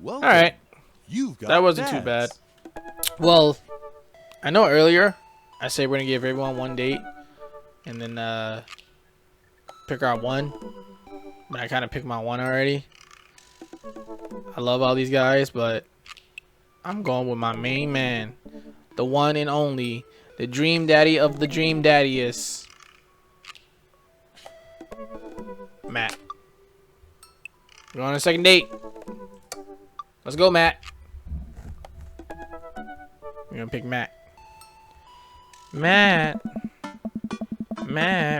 Well, Alright. you've got That wasn't too bad. Well, I know earlier I said we're gonna give everyone one date and then pick our one. But I kinda picked my one already. I love all these guys, but I'm going with my main man. The one and only. The dream daddy of the dream daddiest. Matt. We're on a second date. Let's go, Matt. We're gonna pick Matt. Matt,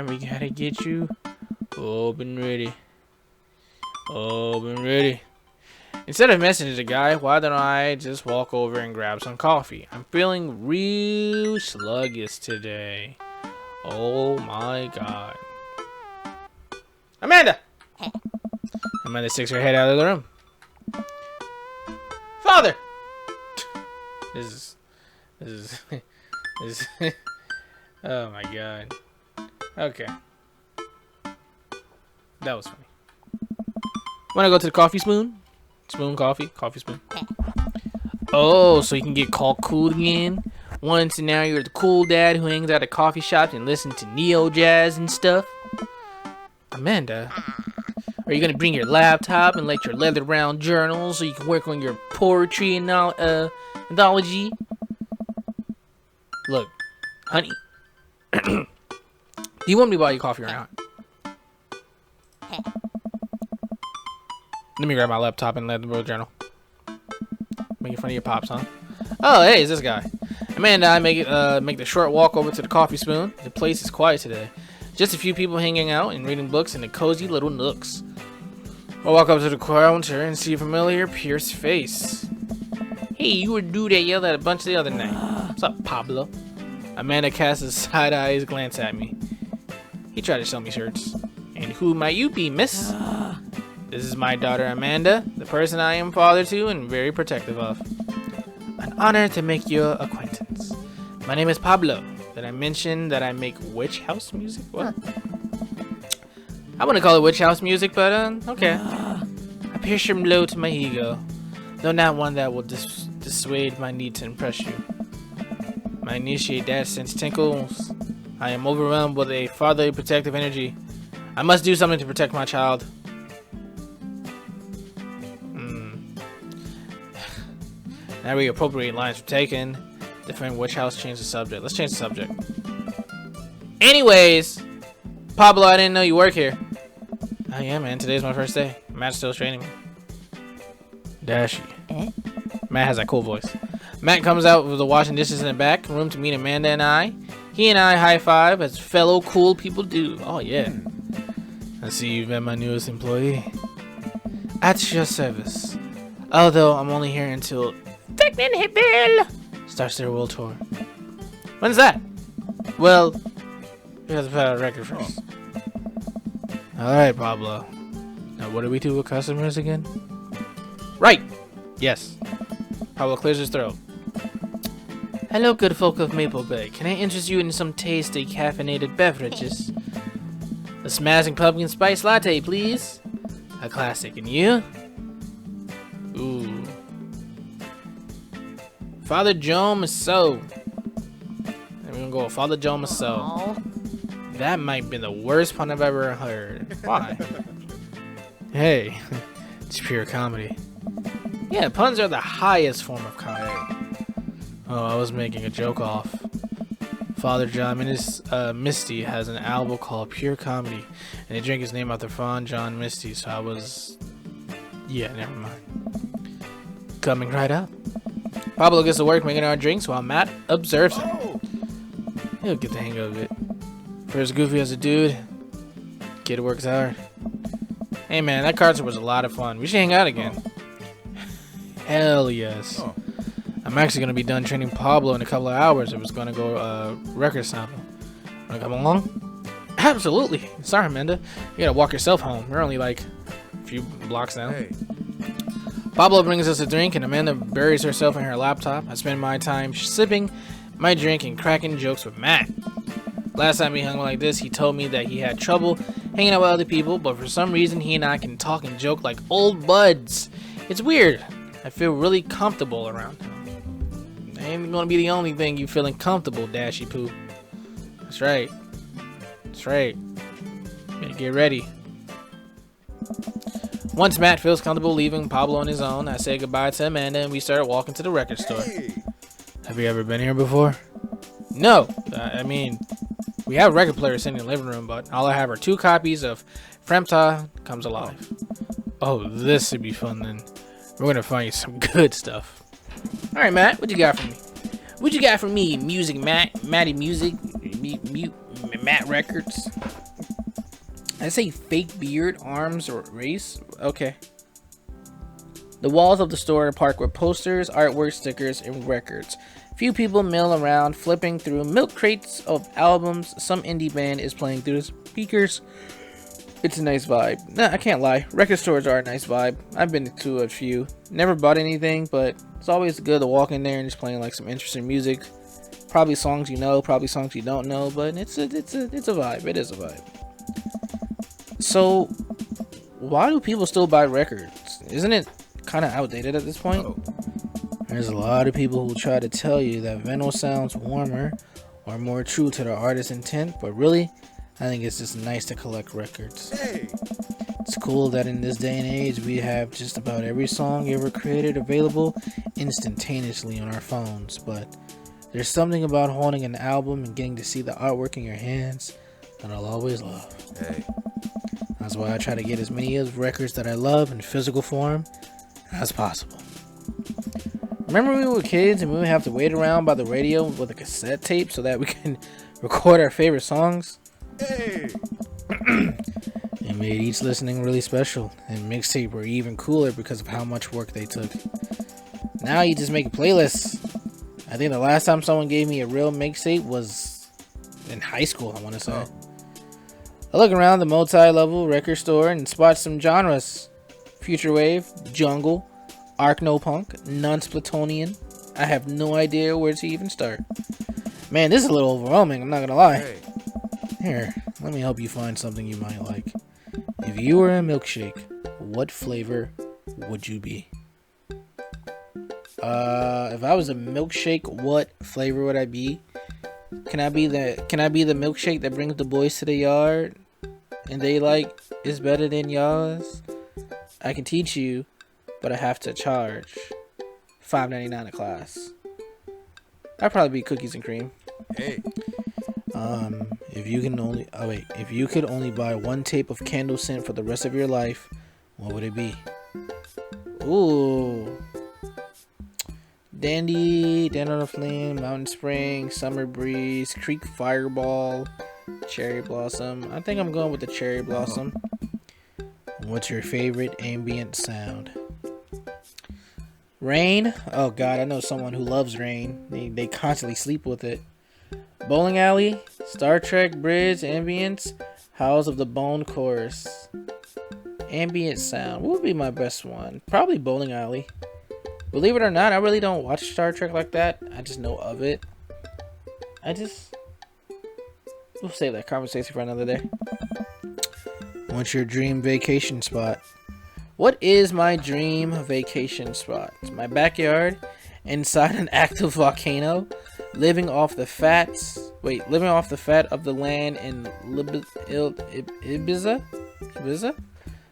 we gotta get you open ready. Open ready. Instead of messaging the guy, why don't I just walk over and grab some coffee? I'm feeling real sluggish today. Oh my god. Amanda! Amanda sticks her head out of the room. Father! This is oh my god. Okay. That was funny. Wanna go to the coffee spoon? Spoon coffee? Coffee spoon. Oh, so you can get called cool again? Once and now you're the cool dad who hangs out at coffee shops and listens to neo jazz and stuff? Amanda, are you gonna bring your laptop and let your leather bound journal so you can work on your poetry and anthology? Look, honey, do you want me to buy you coffee or not? Let me grab my laptop and leather bound journal. Making fun of your pops, huh? Oh, hey, it's this guy. Amanda and I make the short walk over to the coffee spoon. The place is quiet today. Just a few people hanging out and reading books in the cozy little nooks. I walk up to the counter and see a familiar pierced face. Hey, you were the dude that yelled at a bunch the other night. What's up, Pablo? Amanda casts a side-eyed glance at me. He tried to sell me shirts. And who might you be, miss? This is my daughter, Amanda, the person I am father to and very protective of. An honor to make your acquaintance. My name is Pablo. Did I mention that I make witch house music? What? I wouldn't call it witch house music, but okay. I pierce your blow to my ego, though not one that will dissuade my need to impress you. My initiate dash sense tinkles. I am overwhelmed with a fatherly protective energy. I must do something to protect my child. Now we appropriate lines were taken. Different witch house change the subject. Let's change the subject. Anyways, Pablo, I didn't know you work here. Oh yeah, man. Today's my first day. Matt's still training me. Dashi. Matt has that cool voice. Matt comes out with the washing dishes in the back room to meet Amanda and I. He and I high five as fellow cool people do. Oh yeah. I see you've met my newest employee. At your service. Although I'm only here until Bill starts their world tour. When's that? Well, we have to put out a record first. Alright, Pablo. Now what do we do with customers again? Right! Yes. Pablo clears his throat. Hello, good folk of Maple Bay. Can I interest you in some tasty caffeinated beverages? A smashing pumpkin spice latte, please. A classic. And you? Ooh. Father Joe Maso. I'm gonna go with Father Joe Maso. That might be the worst pun I've ever heard. Why? Hey, it's pure comedy. Yeah, puns are the highest form of comedy. Oh, I was making a joke off. Father John Misty has an album called Pure Comedy, and the drink is named after Fawn John Misty, so I was... Yeah, never mind. Coming right up. Pablo gets to work making our drinks while Matt observes him. He'll get the hang of it. For as goofy as a dude, kid works hard. Hey man, that concert was a lot of fun. We should hang out again. Hell yes. I'm actually gonna be done training Pablo in a couple of hours if it's gonna go record sample. Wanna come along? Absolutely. Sorry, Amanda. You gotta walk yourself home. We're only like a few blocks down. Hey. Pablo brings us a drink and Amanda buries herself in her laptop. I spend my time sipping my drink and cracking jokes with Matt. Last time we hung out like this, he told me that he had trouble hanging out with other people, but for some reason he and I can talk and joke like old buds. It's weird. I feel really comfortable around him. I ain't gonna be the only thing you feeling comfortable, Dashy Poo. That's right. That's right. Better get ready. Once Matt feels comfortable leaving Pablo on his own, I say goodbye to Amanda and we start walking to the record store. Have you ever been here before? No. I mean, we have record players sitting in the living room, but all I have are 2 copies of Fremta Comes Alive. Oh, this should be fun then. We're gonna find you some good stuff. Alright, Matt, what you got for me? What you got for me? Music, Matt? Matty Music? Matt Records? I say fake beard, arms, or race? Okay. The walls of the store are parked with posters, artwork, stickers, and records. Few people mill around, flipping through milk crates of albums. Some indie band is playing through the speakers. It's a nice vibe. Nah, I can't lie. Record stores are a nice vibe. I've been to a few. Never bought anything, but it's always good to walk in there and just playing like some interesting music. Probably songs you know, probably songs you don't know, but it's a vibe. It is a vibe. So, why do people still buy records? Isn't it kind of outdated at this point? There's a lot of people who try to tell you that vinyl sounds warmer or more true to the artist's intent, but really, I think it's just nice to collect records. It's cool that in this day and age, we have just about every song ever created available instantaneously on our phones, but there's something about holding an album and getting to see the artwork in your hands that I'll always love. That's why I try to get as many of the records that I love in physical form as possible. Remember when we were kids and we would have to wait around by the radio with a cassette tape so that we can record our favorite songs? It made each listening really special, and mixtape were even cooler because of how much work they took. Now you just make a playlist. I think the last time someone gave me a real mixtape was in high school, I want to say. I look around the multi-level record store and spot some genres. Future Wave, Jungle, Arcno-Punk, Non-Splatonian. I have no idea where to even start. Man, this is a little overwhelming, I'm not gonna lie. Here, let me help you find something you might like. If you were a milkshake, what flavor would you be? If I was a milkshake, what flavor would I be? Can I be the milkshake that brings the boys to the yard and they like is better than yours? I can teach you, but I have to charge $5.99 a class. I'd probably be cookies and cream. If you could only buy one tape of candle scent for the rest of your life, what would it be? Ooh. Dandy, Dandelion Flame, Mountain Spring, Summer Breeze, Creek Fireball, Cherry Blossom. I think I'm going with the Cherry Blossom. What's your favorite ambient sound? Rain? Oh god, I know someone who loves rain. They constantly sleep with it. Bowling Alley, Star Trek Bridge, Ambience, House of the Bone Chorus. Ambient sound. What would be my best one? Probably Bowling Alley. Believe it or not, I really don't watch Star Trek like that. I just know of it. We'll save that conversation for another day. What's your dream vacation spot? What is my dream vacation spot? It's my backyard, inside an active volcano, living off the fat of the land in Ibiza,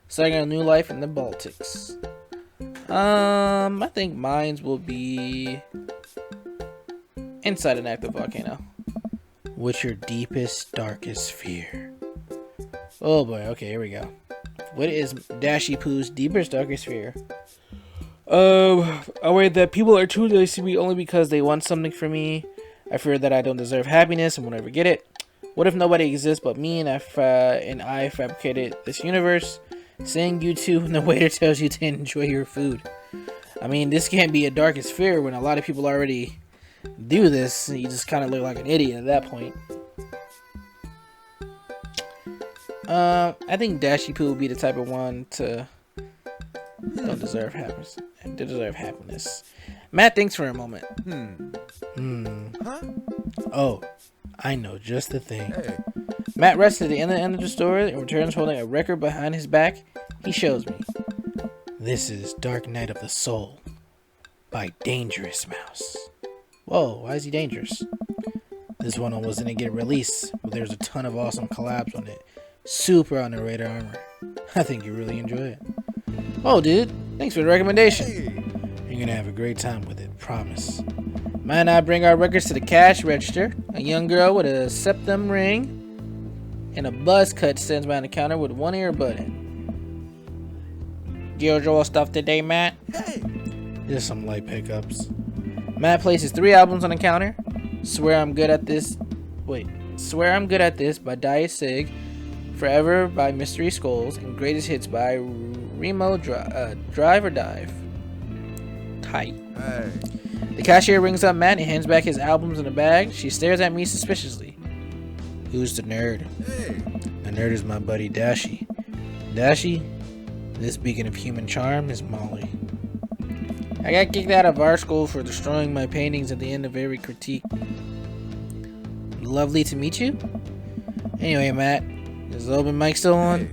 starting a new life in the Baltics. I think mine will be inside an active volcano. What's your deepest, darkest fear? Oh boy, okay, here we go. What is Dashy Poo's deepest, darkest fear? That people are too nice to me only because they want something from me. I fear that I don't deserve happiness and will never get it. What if nobody exists but me and I fabricated this universe? Seeing you two when the waiter tells you to enjoy your food. I mean, this can't be a darkest fear when a lot of people already do this. You just kind of look like an idiot at that point. I think Dashy Poo would be the type of one to don't deserve happiness. Matt thinks for a moment. Oh, I know just the thing. Matt rests at the end of the store and returns holding a record behind his back. He shows me. This is Dark Night of the Soul by Dangerous Mouse. Whoa, why is he dangerous? This one wasn't to get released, but there's a ton of awesome collabs on it. Super underrated armor. I think you really enjoy it. Oh, dude, thanks for the recommendation. You're gonna have a great time with it, promise. Matt and I bring our records to the cash register. A young girl with a septum ring and a buzz cut stands behind the counter with one earbud in. Usual stuff today, Matt? Hey. Just some light pickups. Matt places 3 albums on the counter. Swear I'm Good at This by Diet Sig, Forever by Mystery Skulls, and Greatest Hits by Remo Drive or Dive. Tight. Hey. The cashier rings up Matt and hands back his albums in a bag. She stares at me suspiciously. Who's the nerd? Hey. The nerd is my buddy Dashi. Dashi, this beacon of human charm is Molly. I got kicked out of art school for destroying my paintings at the end of every critique. Lovely to meet you. Anyway, Matt, is the open mic still on?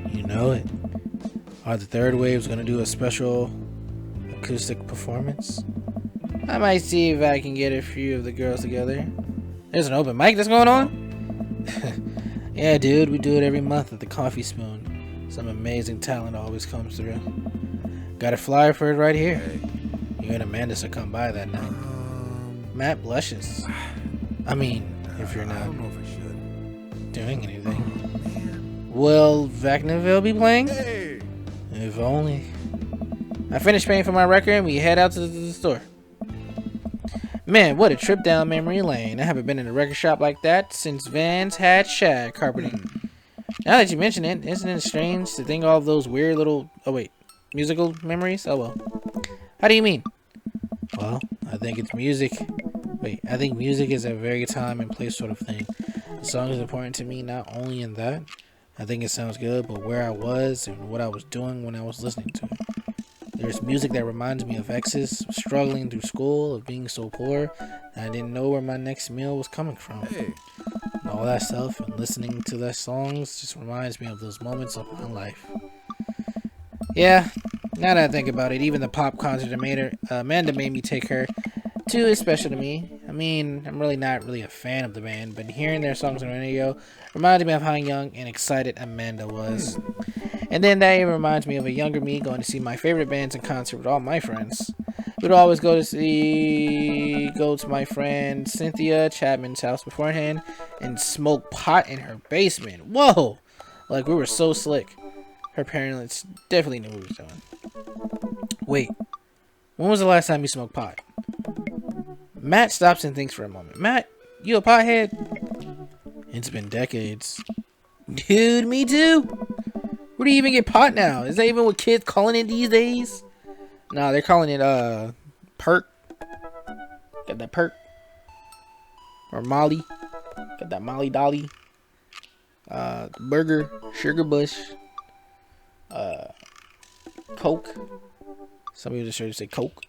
Hey. You know it. Are the Third Waves gonna do a special acoustic performance? I might see if I can get a few of the girls together. There's an open mic that's going on? Yeah, dude, we do it every month at the Coffee Spoon. Some amazing talent always comes through. Got a flyer for it right here. Hey. You and Amanda should come by that night. Matt blushes. I mean, if you're not I don't know if I should. Doing anything. Will Vacnaville be playing? Hey. If only. I finished paying for my record and we head out to the store. Man, what a trip down memory lane. I haven't been in a record shop like that since Vans had shag carpeting. Now that you mention it, isn't it strange to think all of those weird little... Oh, wait. Musical memories? Oh, well. How do you mean? Well, I think it's music. Wait, I think music is a very time and place sort of thing. The song is important to me not only in that. I think it sounds good, but where I was and what I was doing when I was listening to it. There's music that reminds me of exes, struggling through school, of being so poor, and I didn't know where my next meal was coming from. Hey. And all that stuff, and listening to those songs just reminds me of those moments of my life. Yeah, now that I think about it, even the pop concert Amanda made me take her to is special to me. I mean, I'm really not a fan of the band, but hearing their songs on the radio reminded me of how young and excited Amanda was. And then that even reminds me of a younger me going to see my favorite bands in concert with all my friends. We'd always go to my friend Cynthia Chapman's house beforehand and smoke pot in her basement. Whoa! Like we were so slick. Her parents definitely knew what we were doing. Wait, when was the last time you smoked pot? Matt stops and thinks for a moment. Matt, you a pothead? It's been decades. Dude, me too. Where do you even get pot now? Is that even what kids calling it these days? Nah, they're calling it perk. Got that perk. Or Molly. Got that Molly Dolly. Burger. Sugar Bush. Coke. Some people just try to say Coke.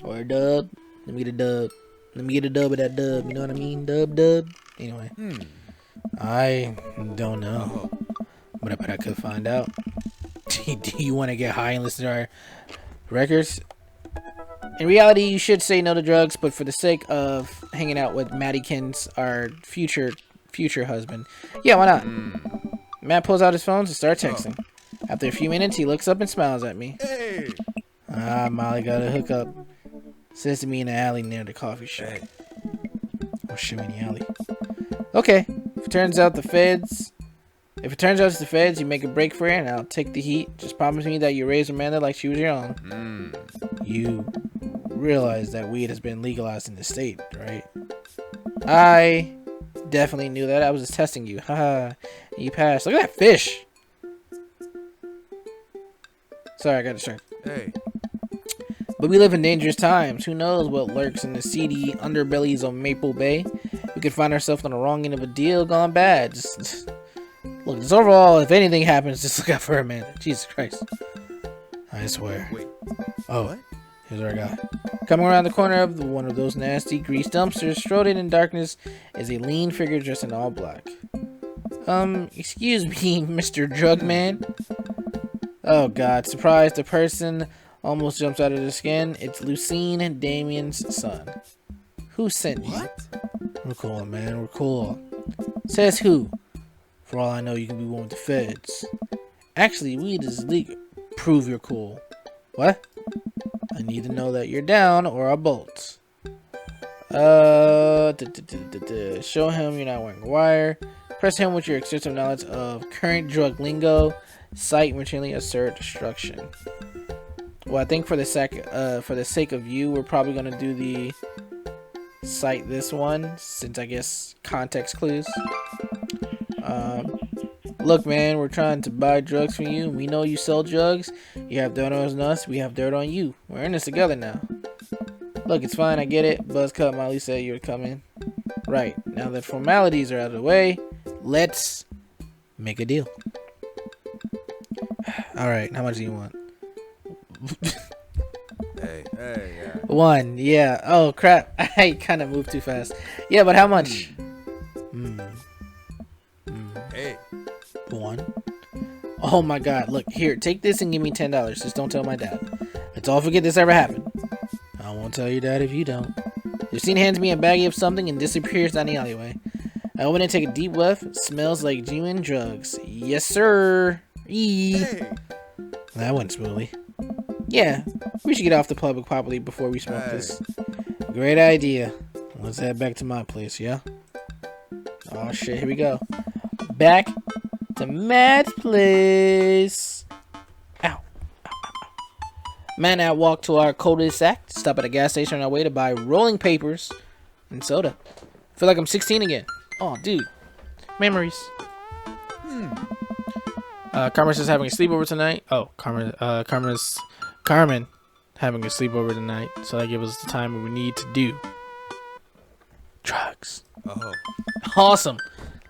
Or a dub. Let me get a dub. Let me get a dub of that dub. You know what I mean? Dub. Anyway. I don't know. But I could find out. Do you want to get high and listen to our records? In reality, you should say no to drugs, but for the sake of hanging out with Mattykins, our future husband. Yeah, why not? Matt pulls out his phone and starts texting. After a few minutes, he looks up and smiles at me. Hey. Molly got a hookup. Says to me in the alley near the coffee shop. Or shimmy in the alley. Okay. If it turns out it's the feds, you make a break for it, and I'll take the heat. Just promise me that you raise Amanda like she was your own. You realize that weed has been legalized in the state, right? I definitely knew that. I was just testing you. Haha. You passed. Look at that fish. Sorry, I got distracted. Hey. But we live in dangerous times. Who knows what lurks in the seedy underbellies of Maple Bay? We could find ourselves on the wrong end of a deal gone bad. Just look, just overall, if anything happens, just look out for Amanda. Jesus Christ. I swear. Wait. Oh, what? Here's our guy. Coming around the corner of one of those nasty grease dumpsters, shrouded in darkness, is a lean figure dressed in all black. Excuse me, Mr. Drug Man. Oh, God. Surprised the person Almost jumps out of the skin. It's Lucine, Damien's son. Who sent you? We're cool, man. We're cool. Says who? For all I know, you can be one with the feds. Actually, weed is legal. Prove you're cool. What? I need to know that you're down or I'll bolt. Show him you're not wearing a wire. Press him with your extensive knowledge of current drug lingo. Cite routinely assert destruction. Well, I think for the sake of you, we're probably gonna do the cite this one, since I guess context clues. Look, man, we're trying to buy drugs from you. We know you sell drugs. You have dirt on us. We have dirt on you. We're in this together now. Look, it's fine. I get it. Buzzcut Molly said you were coming. Right. Now that formalities are out of the way, let's make a deal. All right. How much do you want? Hey, yeah. 1. Yeah. Oh, crap. I kind of moved too fast. Yeah, but how much? Hey. 1. Oh my god. Look, here. Take this and give me $10. Just don't tell my dad. Let's all forget this ever happened. I won't tell your dad if you don't. Lucine hands me a baggie of something and disappears down the alleyway. I open it and take a deep whiff. Smells like genuine drugs. Yes, sir. Hey. That went smoothly. Yeah, we should get off the public property before we smoke this. Great idea. Let's head back to my place, yeah? Oh shit, here we go. Back to Matt's place. Ow. Ow, ow, ow. Matt and I walk to our cul-de-sac, stop at a gas station on our way to buy rolling papers and soda. Feel like I'm 16 again. Oh, dude. Memories. Carmen's just having a sleepover tonight. Oh, Carmen having a sleepover tonight, so that gives us the time we need to do drugs. Oh. Awesome.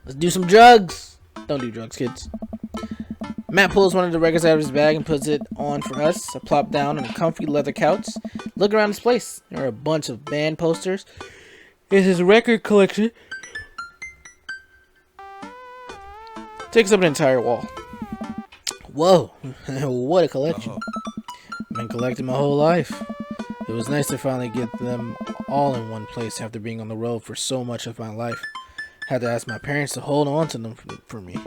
Let's do some drugs. Don't do drugs, kids. Matt pulls one of the records out of his bag and puts it on for us. I plop down on a comfy leather couch. Look around this place. There are a bunch of band posters. It's his record collection. Takes up an entire wall. Whoa, what a collection. I've been collecting my whole life. It was nice to finally get them all in one place after being on the road for so much of my life. Had to ask my parents to hold on to them for me.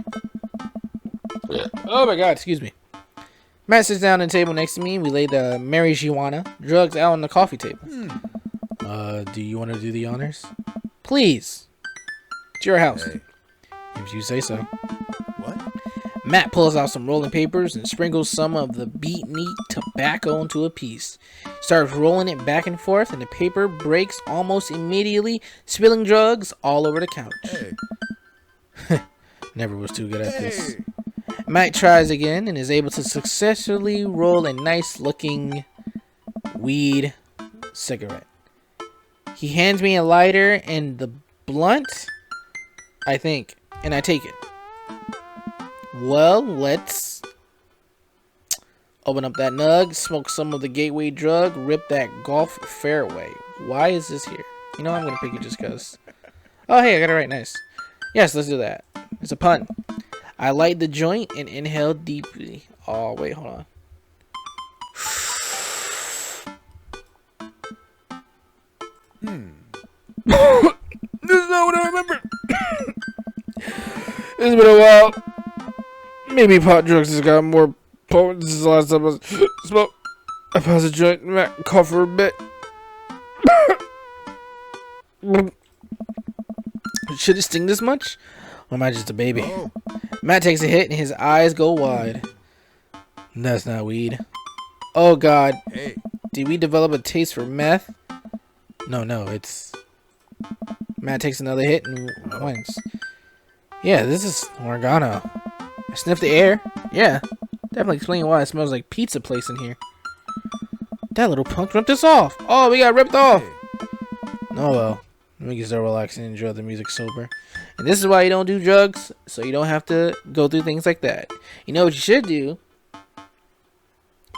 Oh my god, excuse me. Matt sits down at the table next to me. We lay the marijuana drugs out on the coffee table. Do you want to do the honors? Please. It's your house. Hey. If you say so. What? Matt pulls out some rolling papers and sprinkles some of the beat neat tobacco into a piece. Starts rolling it back and forth, and the paper breaks almost immediately, spilling drugs all over the couch. Hey. Never was too good at this. Matt tries again and is able to successfully roll a nice looking weed cigarette. He hands me a lighter and the blunt, I think, and I take it. Well, let's open up that nug, smoke some of the gateway drug, rip that golf fairway. Why is this here? You know, I'm going to pick it just because. Oh, hey, I got it right. Nice. Yes, let's do that. It's a pun. I light the joint and inhale deeply. Oh, wait, hold on. This is not what I remember. It's been a while. Maybe pot drugs has got more potent since the last time I smoked. I pass a joint and Matt cough for a bit. Should it sting this much? Or am I just a baby? Oh. Matt takes a hit and his eyes go wide. That's not weed. Oh god. Hey. Did we develop a taste for meth? No, it's... Matt takes another hit and wins. Yeah, this is oregano. I sniff the air. Yeah, definitely explain why it smells like pizza place in here. That little punk ripped us off. Oh, we got ripped off. Oh well. We can start relaxing and enjoy the music sober. And this is why you don't do drugs, so you don't have to go through things like that. You know what you should do?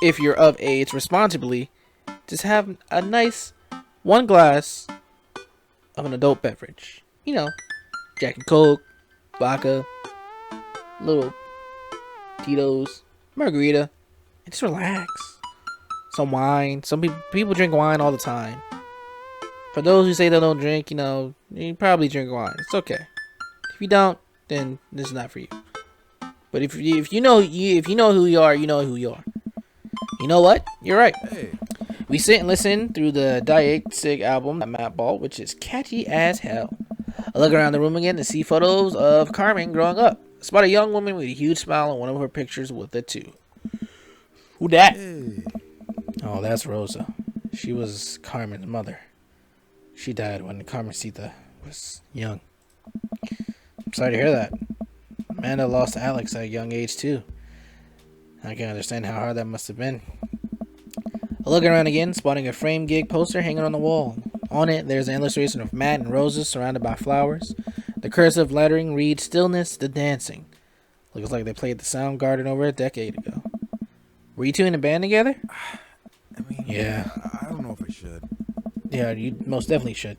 If you're of age responsibly, just have a nice 1 glass of an adult beverage. You know, Jack and Coke, vodka, little Tito's, margarita, and just relax. some wine. Some people drink wine all the time. For those who say they don't drink, you probably drink wine. It's okay. If you don't, then this is not for you. But if you know who you are, you know who you are. You know what? You're right. Hey. We sit and listen through the Diet Sig album that Matt bought, which is catchy as hell. I look around the room again to see photos of Carmen growing up. I spot a young woman with a huge smile on one of her pictures with a 2. Who that? Hey. Oh, that's Rosa. She was Carmen's mother. She died when Carmencita was young. I'm sorry to hear that. Amanda lost Alex at a young age too. I can understand how hard that must have been. I look around again, spotting a frame gig poster hanging on the wall. On it, there's an illustration of Matt and Rosa surrounded by flowers. The cursive lettering reads, "Stillness to Dancing." Looks like they played the Soundgarden over a decade ago. Were you two in a band together? I mean, Yeah. I don't know if I should. Yeah, you most definitely should.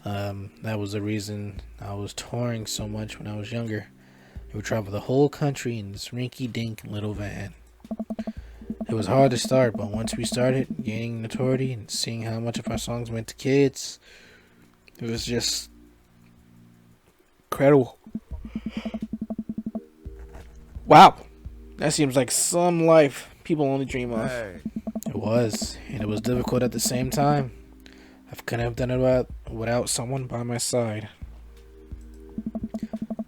That was the reason I was touring so much when I was younger. We would travel the whole country in this rinky-dink little van. It was hard to start, but once we started gaining notoriety and seeing how much of our songs meant to kids, it was just incredible. Wow, that seems like some life people only dream of. Hey. It was, and it was difficult at the same time. I couldn't have done it without someone by my side.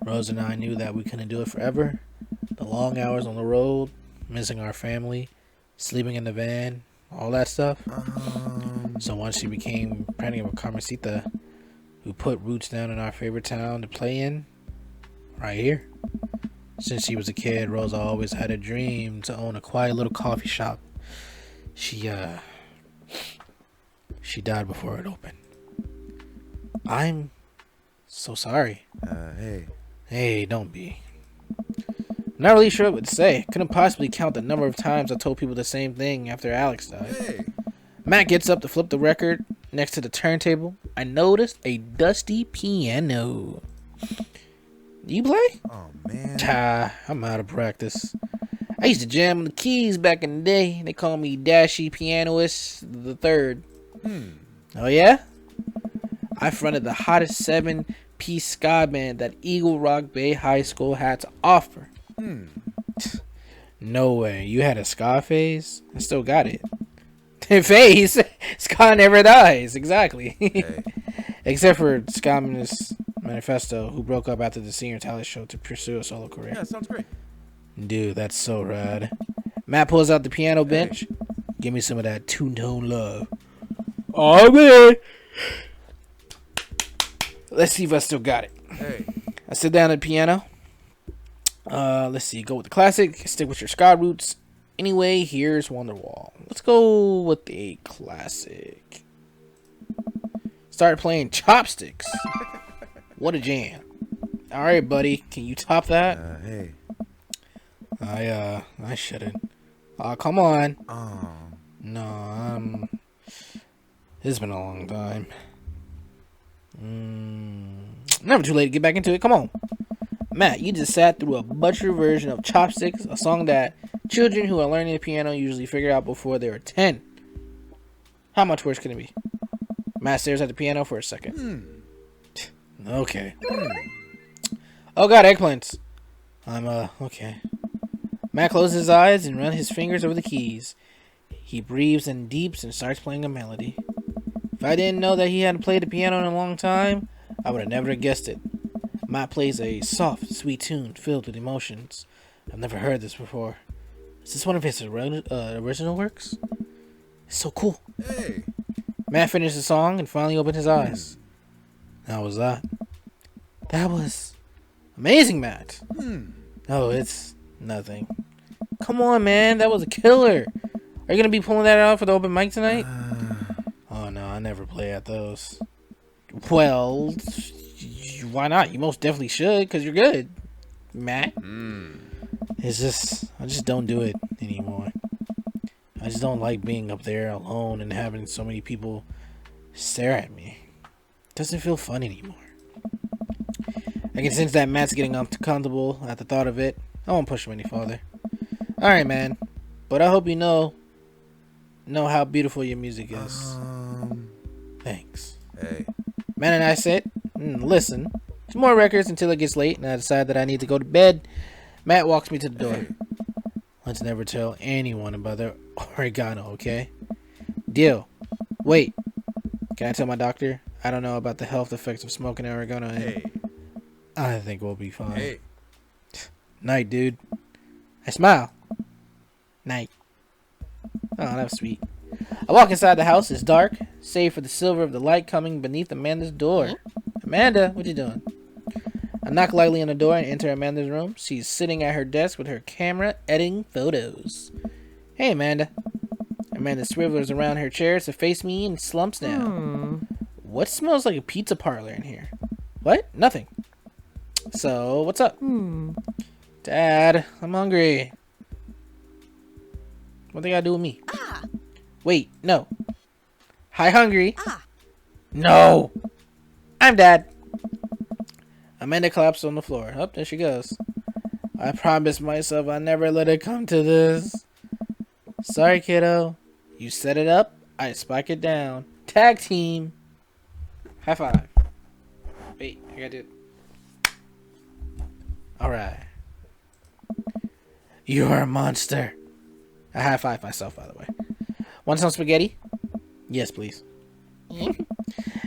Rose and I knew that we couldn't do it forever. The long hours on the road, missing our family, sleeping in the van, all that stuff. So once she became pregnant with Carmencita, we put roots down in our favorite town to play in, right here. Since she was a kid, Rosa always had a dream to own a quiet little coffee shop. She died before it opened. I'm so sorry. Hey. Hey, don't be. I'm not really sure what to say. Couldn't possibly count the number of times I told people the same thing after Alex died. Hey. Matt gets up to flip the record next to the turntable. I noticed a dusty piano. Do you play? Oh, man. I'm out of practice. I used to jam on the keys back in the day. They call me Dashy Pianist the Third. Oh yeah? I fronted the hottest 7-piece ska band that Eagle Rock Bay High School had to offer. No way. You had a ska phase? I still got it. Phase? Ska never dies. Exactly. Hey. Except for Ska Manifesto, who broke up after the senior talent show to pursue a solo career. Yeah, sounds great. Dude, that's so rad. Matt pulls out the piano bench. Give me some of that two-tone love. Oh, man. Let's see if I still got it. Hey. I sit down at the piano. Let's see. Go with the classic. Stick with your ska roots. Anyway, here's Wonderwall. Let's go with a classic. Start playing Chopsticks. What a jam. Alright, buddy. Can you top that? Hey. I shouldn't. Come on. Oh. No, it's been a long time. Never too late to get back into it. Come on. Matt, you just sat through a butchered version of Chopsticks, a song that children who are learning the piano usually figure out before they are 10. How much worse can it be? Matt stares at the piano for a second. Okay. Oh god, eggplants. Okay. Matt closes his eyes and runs his fingers over the keys. He breathes in deeps and starts playing a melody. If I didn't know that he hadn't played the piano in a long time, I would have never guessed it. Matt plays a soft, sweet tune filled with emotions. I've never heard this before. Is this one of his original works? It's so cool. Hey. Matt finished the song and finally opened his eyes. How was that? That was amazing, Matt. Oh, it's nothing. Come on, man. That was a killer. Are you going to be pulling that out for the open mic tonight? Oh, no. I never play at those. Well, why not? You most definitely should, because you're good, Matt. It's just, I just don't do it anymore. I just don't like being up there alone and having so many people stare at me. It doesn't feel fun anymore. I can sense that Matt's getting uncomfortable at the thought of it. I won't push him any farther. Alright, man. But I hope you know know how beautiful your music is. Thanks. Hey. Matt and I sit and listen to more records until it gets late and I decide that I need to go to bed. Matt walks me to the door. Let's never tell anyone about the oregano, okay? Deal. Wait. Can I tell my doctor? I don't know about the health effects of smoking oregano. Hey. I think we'll be fine. Hey. Night, dude. I smile. Night. Oh, that was sweet. I walk inside the house. It's dark, save for the silver of the light coming beneath Amanda's door. Amanda, what you doing? I knock lightly on the door and enter Amanda's room. She's sitting at her desk with her camera editing photos. Hey, Amanda. Amanda swivels around her chair to face me and slumps down. What smells like a pizza parlor in here? What? Nothing. So, what's up? Dad, I'm hungry. What they gotta do with me? Wait, no. Hi, hungry. No. I'm Dad. Amanda collapsed on the floor. Oh, there she goes. I promised myself I'd never let it come to this. Sorry, kiddo. You set it up, I spike it down. Tag team. High five. Wait, I gotta do it. Alright. You're a monster. I high five myself, by the way. Want some spaghetti? Yes, please.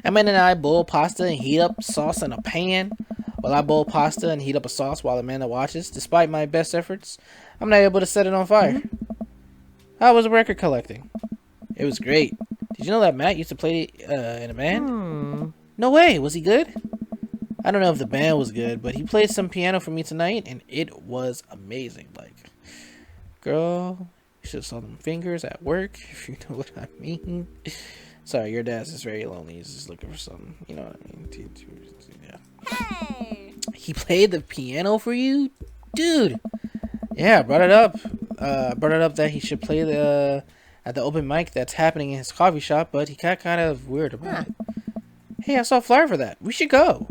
Amanda and I boil pasta and heat up sauce in a pan. While I boil pasta and heat up a sauce while Amanda watches, despite my best efforts, I'm not able to set it on fire. How was record collecting? It was great. Did you know that Matt used to play in a band? No way. Was he good? I don't know if the band was good, but he played some piano for me tonight, and it was amazing. Like, girl, you should have saw them fingers at work, if you know what I mean. Sorry, your dad's just very lonely. He's just looking for something. You know what I mean? Yeah. Hey! He played the piano for you? Dude! Yeah, I brought it up. Brought it up that he should play at the open mic that's happening in his coffee shop, but he got kind of weird about it. Hey, I saw a flyer for that. We should go.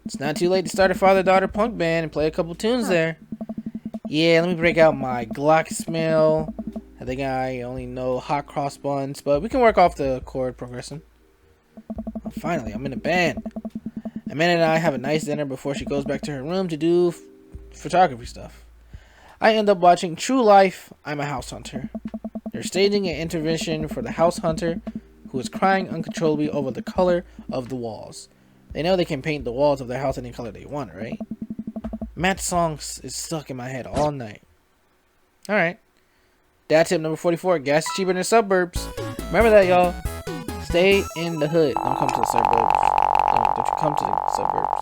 It's not too late to start a father-daughter punk band and play a couple tunes there. Yeah, let me break out my Glock smell. I think I only know hot cross buns, but we can work off the chord progression. Oh, finally, I'm in a band. Amanda and I have a nice dinner before she goes back to her room to do photography stuff. I end up watching True Life, I'm a House Hunter. They're staging an intervention for the house hunter who is crying uncontrollably over the color of the walls. They know they can paint the walls of their house any color they want, right? Matt's song is stuck in my head all night. Alright. Dad tip number 44. Gas is cheaper in the suburbs. Remember that, y'all. Stay in the hood. Don't come to the suburbs. Don't you come to the suburbs.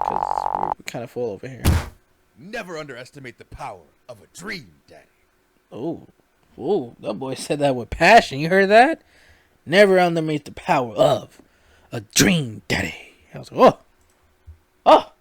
Because we're kind of full over here. Never underestimate the power of a dream, Daddy. Oh. Oh, that boy said that with passion. You heard that? Never underestimate the power of a dream, Daddy. I was like, oh. Oh.